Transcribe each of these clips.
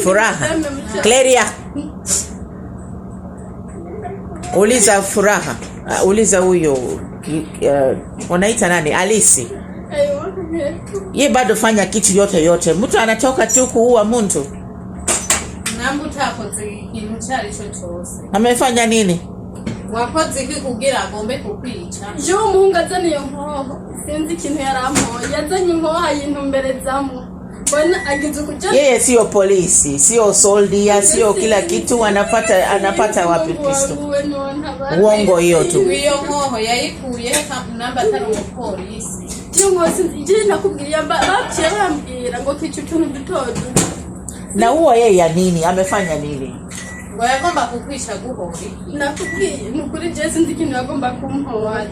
Furaha. Claria. Uliza Furaha. Uliza huyo wanaita nani? Alisi. Ye bado fanya kitu yote. Mtu anatoka tu kuua mtu. Amefanya nini? Wakoze iki kugira agombe kukwica. Jo Mungu azaniye nkoho. Sinzi ikintu yaramuhoye. Yazanye inkoho ayintumberezamo. Bwana agize kuja. Yeye sio polisi, sio soldier, sio kila kitu. Anapata wapi pisto? Uongo hiyo tu. Iyo nkoho yayikuye namba atari umupolisi. Tingo sinzi nakubwira baciye bambwira ngo kicu tuntu dutodo. Na huwa yeye ya nini? Amefanya nini? Ngo yagomba kukwisha guhori. Nakubwiye nukuri je sinzi ikintu yagomba kumpoa.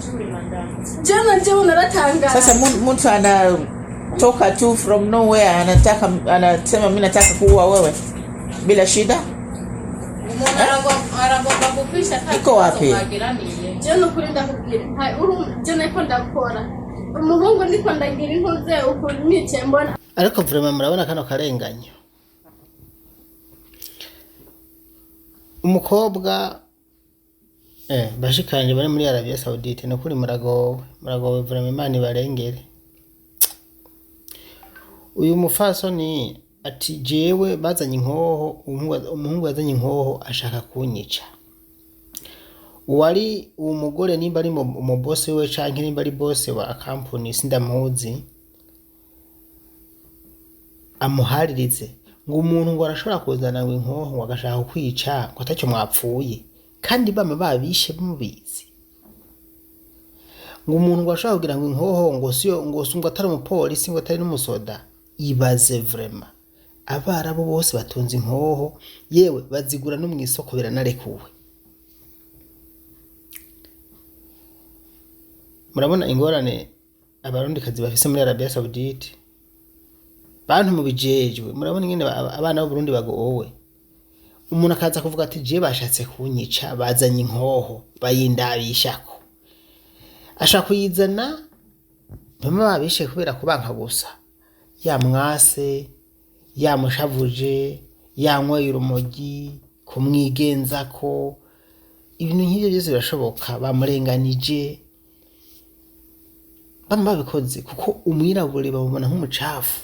Jana je unaratanga. Sasa mtu anatoka tu from nowhere anasema mimi nataka kuua wewe bila shida. Aragomba kukwisha iko wapi? Je nukuri ndakubwira. Hai je nako ndakora. Umuhungu ndiko ndagira inkoze uko nice mbona. Ariko vraiment murabona kano karenganyo. Umukobwa bashikanje bari muri Arabia Saudite no kuri muragowe vraiment Imana barengere. Uyu mufasoni ati jewe bazanye inkoho, umuhungu yazanye inkoho ashaka kunyica. Uwari umugore nimba ari mu boss we canke nimba ari boss wa company sindamuzi amuharirize ngo umuntu ngo arashobora kuzana ngo inkoho ngo agashaka kwica ngo atacyo mwapfuye kandi bame babishe mubizi ngo umuntu ngo ashobora kugira ngo inkoho ngo siyo ngo sungo atari umupolisi ngo atari n'umusoda. Ibaze vraiment abarabo bose batunze inkoho yewe bazigura no mu isoko biranarekuwe. Murabona ingorane abarundi kazi bafise muri Arabia Saudite bantu mu bijejwe. Murabona ingene abana b'u Burundi bagowe. Umuntu akaza kuvuga ati je bashatse kunyica bazanye inkoho bayindabishako ashaka kuyizana bamwe babishe kubera kubanka gusa yamwase yamushavuje yanyweye urumogi kumwigenzako ibintu nk'ibyo byose birashoboka bamurenganije babikoze kuko umwirabure bamubona nk'umucafu.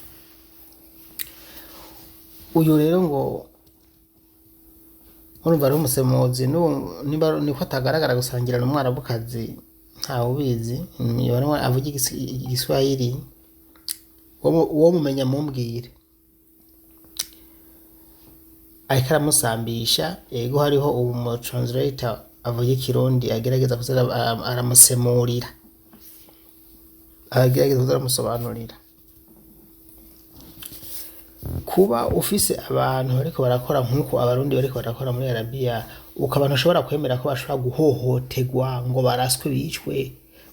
Uyu rero ngo urumva ari umusemuzi niko atagaragara gusangira n'umwana bukazi ntawe ubizi niba avuga igiswahili uwo mumenya mumbwire. Ariko aramusambisha yego hariho umu translator avuga ikirundi agerageza kuza aramusemurira agerageza kuza aramusobanurira. Kuba ufise abantu bariko barakora nkuko abarundi bariko barakora muri Arabia ukabantu ushobora kwemera ko bashobora guhohoterwa ngo baraswe bicwe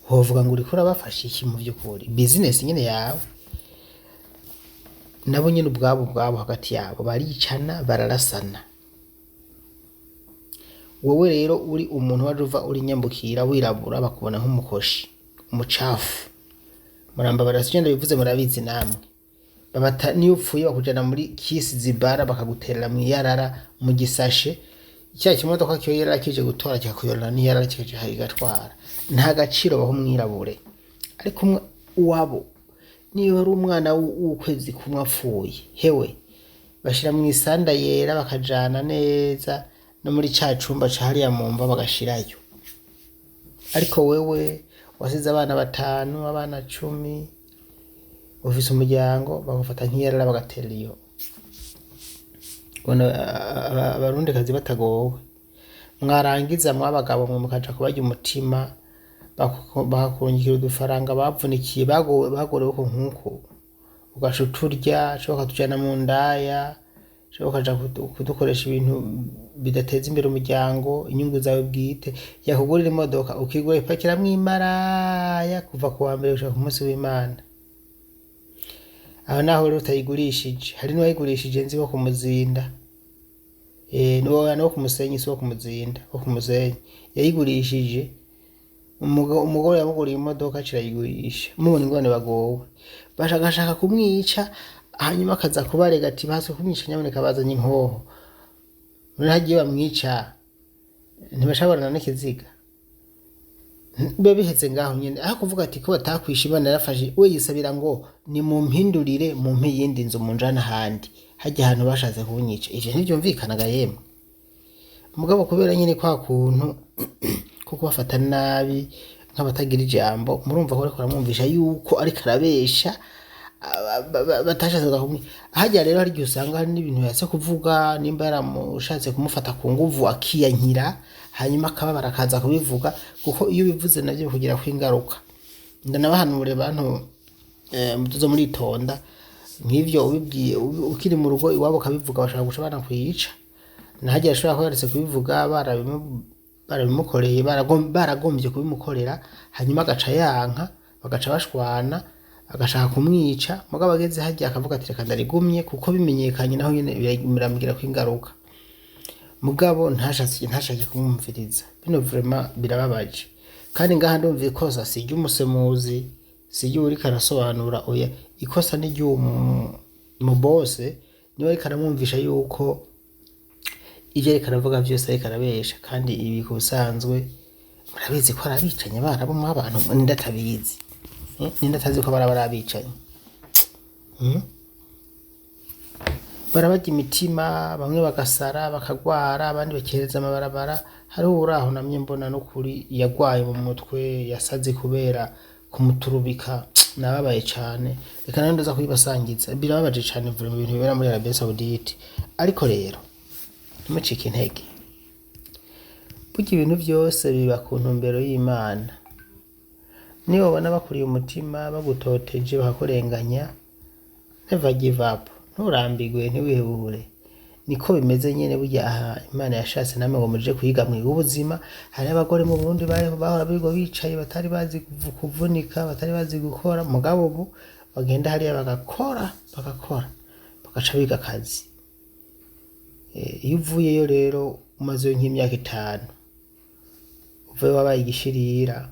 hovuga ngo uriko urabafasha iki mu by'ukuri business nyene yawe nabo nyene ubwabo hagati yabo baricana bararasana. Wowe rero uri umuntu wajuva uri nyambukira wirabura bakubona nk'umukoshi umucafu muramba barasugenda bivuze murabizi namwe babata niyo upfuye bakujana muri kisi zibara bakaguterera mu yarara mu gisashe cya kimodoka cyo yarara kije gutora cyakuyora ni yarara kije harigatwara nta gaciro baho mwirabure. Ariko uwabo niyo ari umwana w'ukwezi kumwapfuye hewe bashira mu isanda yera bakajana neza no muri ca cumba cahariya mu mva bagashirayo. Ariko wewe wasize abana 5 abana 10 ufise umuryango bagufata nk'iyarara bagaterera iyo. Bona abarundi kazi batagowe mwarangiza mwabagabo mwe mukaja kubarya umutima bakakongera udufaranga bavunikiye bagorewe ko nkuko ugashuturya shoka tujana mu ndaya shoka kaja kudukoresha ibintu bidateza imbere umuryango inyungu zawe bwite yakugurira imodoka ukigura ipakira mwimaraya kuva ku wa mbere gushaka ku munsi w'Imana. Aho naho rero utayigurishije hari n'uwayigurishije nzi bo kumuzinda no kumusenyi so kumuzinda ko kumusenyi yayigurishije umugore yamuguriye imodoka cirayigurisha mubona ingone bagowe bashaka kumwica hanyuma akaza kubarega ati base kumwica nyamuneka bazanye inkoho none hagiye bamwica ntibashabarana n'ikiziga biba biheze ngaho nyine aho kuvuga ati ko batakwisha Imana yarafashe we yisabira ngo ni mu mpindurire mu mpe yindi nzu mu njana handi hajya ahantu bashatse kunyica ije ntibyumvikanaga yemwe mugabo kubera nyine kwa kuntu ko kubafata nabi nk'abatagira ijambo murumva ko ariko aramwumvisha yuko ariko arabesha batashatse kumwe hajya rero hari usanga hari n'ibintu yase kuvuga nimba yaramushatse kumufata ku nguvu akiyankira hanyuma akaba barakaza kubivuga kuko iyo bivuze navyo kugira kwingaruka ndanabahanure bantu mutuzo muri tonda nk'ivyo ubibwiye ukiri mu rugo iwabo kabivuga bashaka gushobana kwiyica nahajya ashobora ko yaretse kubivuga barabimukoreye baragombye kubimukorera hanyuma agaca yanka bagaca bashwana agashaka kumwica mugabo ageze hajya akavuga ati reka ndarigumye kuko bimenyekanye naho nyene biramugira kwingaruka mugabo ntashake kumumviriza bino vraiment birababaje kandi ngaha ndumva ikosa sijya umusemuzi sijya uri karasobanura oya ikosa ni ryo mu bose niwe ari karamwumvisha yuko ije karavuga byose ari karabesha kandi ibi kusanzwe murabizi ko arabicanye barabo mu abantu ndatabizi ndatazi ko barabicanye barabajya imitima bamwe bagasara bakagwara abandi bakereza amabarabara hari uraho namye mbona no kuri yagwaye mu mutwe yasaze kubera kumuturubika nababaye cyane reka nandi ndaza kubibasangiza birababaje cyane vuba mu bintu bibera muri Arabia Saudite ariko rero ntimucike intege burya ibintu byose biba ku ntumbero y'Imana niyo babona bakuriye umutima bagutoteje bakakurenganya never give up nturambigwe ntiwihebure niko bimeze nyene burya aha Imana yashatse namwe ngo muje kuyiga mu ubuzima hari abagore mu Burundi bahora bigo bicaye batari bazi kuvunika batari bazi gukora mugabo ubu bagenda hariya bagakora bagaca biga akazi iyo uvuyeyo rero umaze nk'imyaka 5 uvuye wabaye igishirira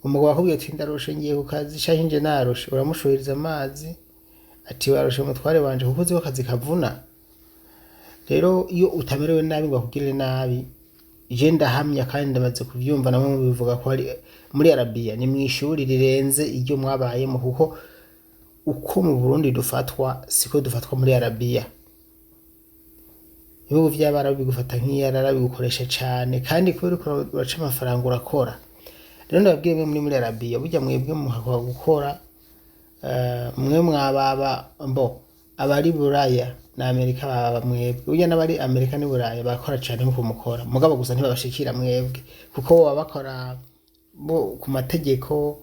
umugabo akubwiye ati ndarushe ngiye ku kazi shahinje narushe uramushohereza amazi ati warushe umutware wanje kuko uzi ko akazi kavuna rero iyo utamerewe nabi ngo akugirire nabi je ndahamya kandi ndamaze kuvyumva namwe mubivuga ko ari muri Arabia ni mwishuri rirenze iryo mwabayemo kuko uko mu Burundi dufatwa siko dufatwa muri Arabia ibihugu vy'abarabu bigufata nk'iyarara bigukoresha cyane kandi kubera ko uraca amafaranga urakora rero ndabwiye muri Arabia burya mwebwe muhakwa gukora mwe mwababa abari Buraya na Amerika baba mwebwe burya n'abari Amerika ni Buraya bakora cyane nko mukora mugabo gusa ntibabashikira mwebwe kuko baba bakora ku mategeko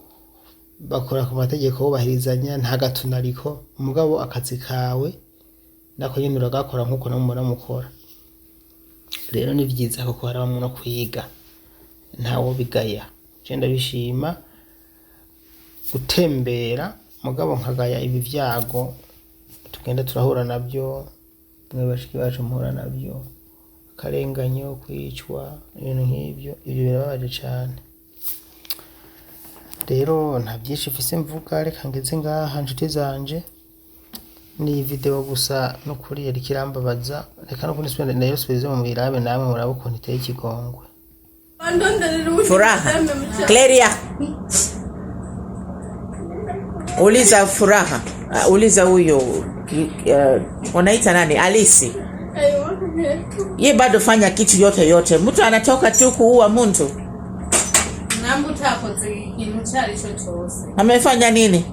bakora ku mategeko bahirizanya nta gatunariko mugabo akazi kawe nako nyine uragakora nkuko namubona mukora rero ni byiza ko hari abantu no kwiga ntawo bigaya cyenda bishima gutembera mugabo nkagaya ibi vyago tugenda turahura nabyo mwe bashiki bacu muhura nabyo akarenganyo kwicwa ibintu nk'ibyo ibyo birabaje cyane rero nta byinshi mfise mvuga reka ngeze ngaha nshuti zanje ni video gusa no kuri yari kirambabaza reka no kunisubira nayo subize mu birabe namwe murabo ko niteye ikigongwe Furaha Cleria uliza Furaha uliza huyo wanaita nani Alisi ye bado fanya kitu yote mtu anatoka tu kuua mtu nambu takoze ikintu cyari cyo cyose amefanya nini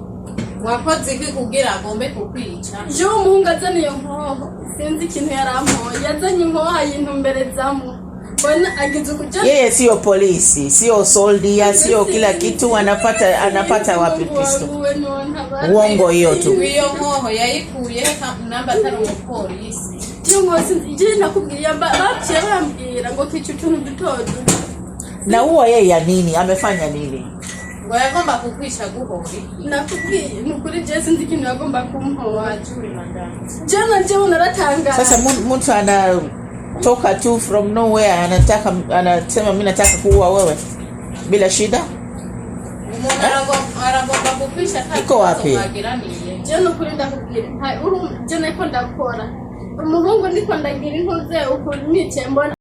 wakoze iki kugira agombe kukwica je umuhungu azaniye nkoho sinzi ikintu yarampoye yazanye inkoho yintumberezamo bwana agize kuja yeye sio polisi sio soldier sio kila kitu anapata wapi pisto uongo hiyo tu iyo nkoho yayikuye namba 5 umupolisi cyangwa sinzi je nakubwiye bapye bambwira ngo kicu tuntu dutodo na huo yeye ya nini amefanya nini ngo yagomba kukwisha guhori nakubwiye nukuri je sinzi ikintu yagomba kumpoa jana je unaratanga sasa mtu anatoka tu from nowhere anasema mimi nataka kuua wewe bila shida aragomba kukwisha iko wapi je no kuri ndakubwira je niko ndakora umuhungu ndiko ndagira intuze ukuntu nicaye mbona